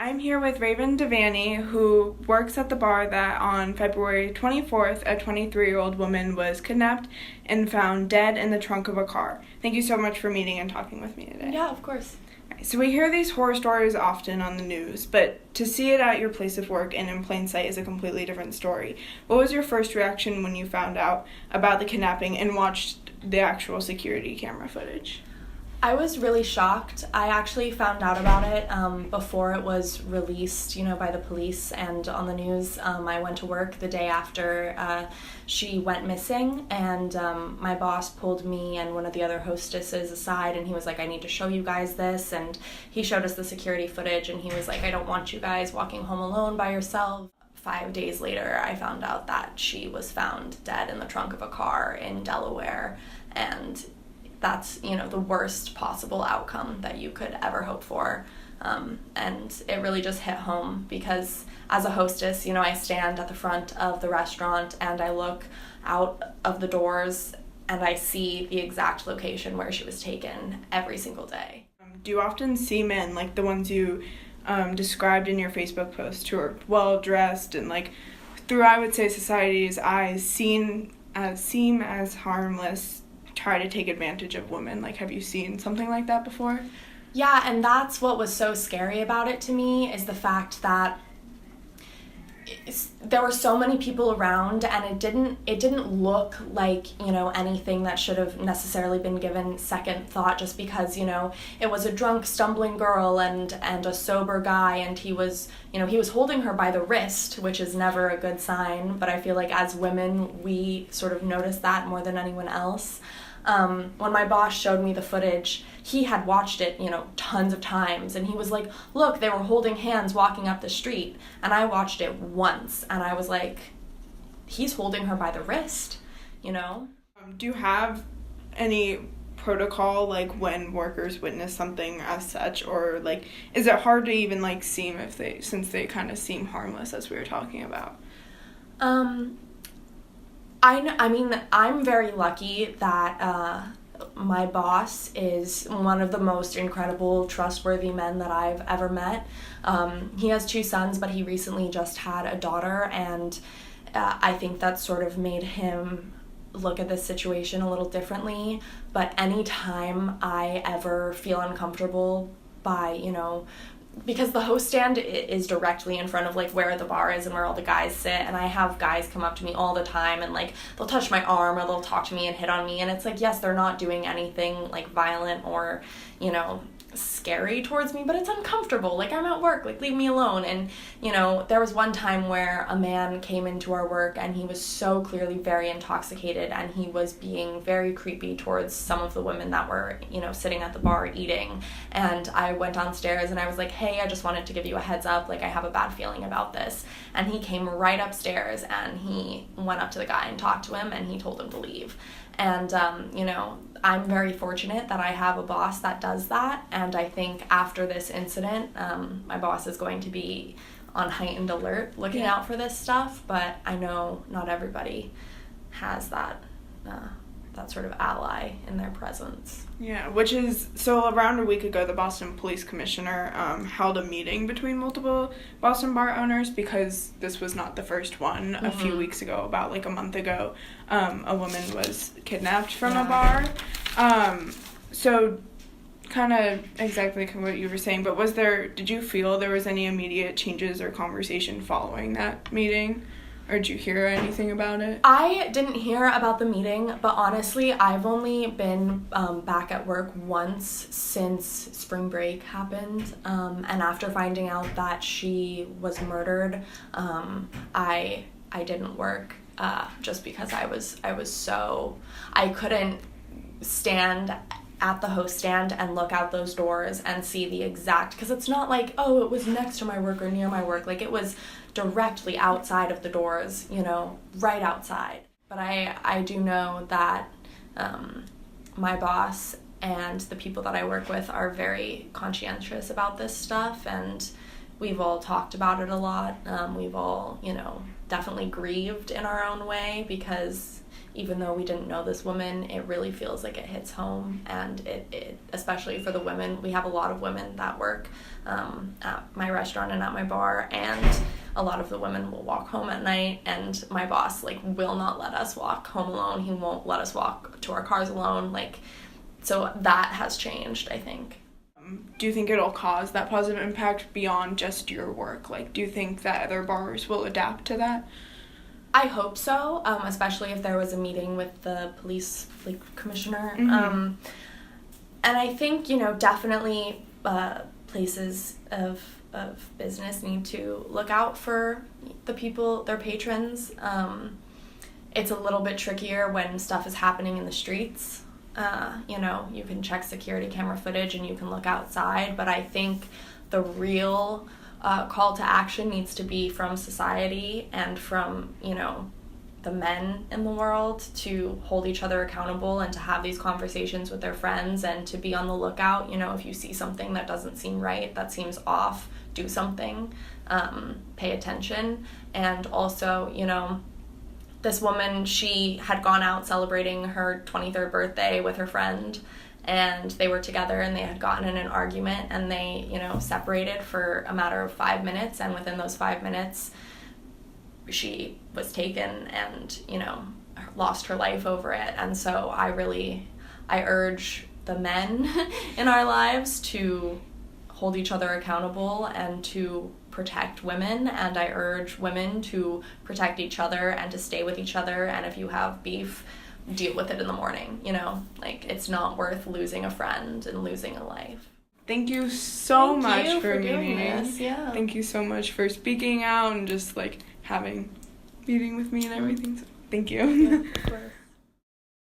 I'm here with Devanney, who works at the bar that on February 24th, a 23-year-old woman was kidnapped and found dead in the trunk of a car. Thank you so much for meeting and talking with me today. Yeah, of course. So we hear these horror stories often on the news, but to see it at your place of work and in plain sight is a completely different story. What was your first reaction when you found out about the kidnapping and watched the actual security camera footage? I was really shocked. I actually found out about it before it was released, by the police and on the news. I went to work the day after she went missing, and my boss pulled me and one of the other hostesses aside, and he was like, I need to show you guys this, and he showed us the security footage, and he was like, I don't want you guys walking home alone by yourself. 5 days later, I found out that she was found dead in the trunk of a car in Delaware, and that's, the worst possible outcome that you could ever hope for. And it really just hit home because as a hostess, I stand at the front of the restaurant and I look out of the doors and I see the exact location where she was taken every single day. Do you often see men, like the ones you described in your Facebook post, who are well-dressed and, through, I would say, society's eyes, seem as harmless, try to take advantage of women? Have you seen something like that before? Yeah, and that's what was so scary about it to me, is the fact that there were so many people around, and it didn't look like, anything that should have necessarily been given second thought, just because, it was a drunk, stumbling girl and a sober guy, and he was holding her by the wrist, which is never a good sign, but I feel like as women, we sort of notice that more than anyone else. When my boss showed me the footage, he had watched it, tons of times, and he was like, look, they were holding hands walking up the street, and I watched it once, and I was like, he's holding her by the wrist, Do you have any protocol, when workers witness something as such, or, is it hard to even, since they kind of seem harmless, as we were talking about? I'm very lucky that my boss is one of the most incredible, trustworthy men that I've ever met. He has 2 sons, but he recently just had a daughter, and I think that sort of made him look at this situation a little differently. But anytime I ever feel uncomfortable by, because the host stand is directly in front of where the bar is and where all the guys sit, and I have guys come up to me all the time and they'll touch my arm or they'll talk to me and hit on me, and it's yes, they're not doing anything violent or scary towards me, but it's uncomfortable. I'm at work, leave me alone. And there was one time where a man came into our work and he was so clearly very intoxicated, and he was being very creepy towards some of the women that were sitting at the bar eating. And I went downstairs and I was like, hey, I just wanted to give you a heads up, I have a bad feeling about this. And he came right upstairs and he went up to the guy and talked to him, and he told him to leave. And, I'm very fortunate that I have a boss that does that, and I think after this incident, my boss is going to be on heightened alert looking out for this stuff, but I know not everybody has that sort of ally in their presence. Yeah, which is, so around a week ago, the Boston Police Commissioner held a meeting between multiple Boston bar owners, because this was not the first one. Mm-hmm. A few weeks ago, about a month ago, a woman was kidnapped from a bar. So kind of exactly what you were saying, but did you feel there was any immediate changes or conversation following that meeting? Or did you hear anything about it? I didn't hear about the meeting, but honestly, I've only been back at work once since spring break happened. And after finding out that she was murdered, I didn't work just because I couldn't stand at the host stand and look out those doors and see the exact, because it's not it was next to my work or near my work. It was directly outside of the doors, right outside. But I do know that my boss and the people that I work with are very conscientious about this stuff, and we've all talked about it a lot. We've all, definitely grieved in our own way, because even though we didn't know this woman, it really feels like it hits home. And it especially for the women, we have a lot of women that work at my restaurant and at my bar, and a lot of the women will walk home at night, and my boss like will not let us walk home alone. He won't let us walk to our cars alone. Like, so that has changed, I think. Do you think it'll cause that positive impact beyond just your work? Like, do you think that other bars will adapt to that? I hope so, especially if there was a meeting with the police commissioner. Mm-hmm. And I think, definitely places of business need to look out for the people, their patrons. It's a little bit trickier when stuff is happening in the streets. You can check security camera footage and you can look outside, but I think the real call to action needs to be from society and from, the men in the world to hold each other accountable and to have these conversations with their friends and to be on the lookout. If you see something that doesn't seem right, that seems off, do something, pay attention. And also, this woman, she had gone out celebrating her 23rd birthday with her friend, and they were together and they had gotten in an argument, and they, separated for a matter of 5 minutes, and within those 5 minutes, she was taken and, lost her life over it. And so I urge the men in our lives to hold each other accountable and to protect women, and I urge women to protect each other and to stay with each other, and if you have beef, deal with it in the morning. It's not worth losing a friend and losing a life. Thank you so much for doing meeting. This. Yeah. Thank you so much for speaking out and just having meeting with me and everything. So, thank you. Yeah,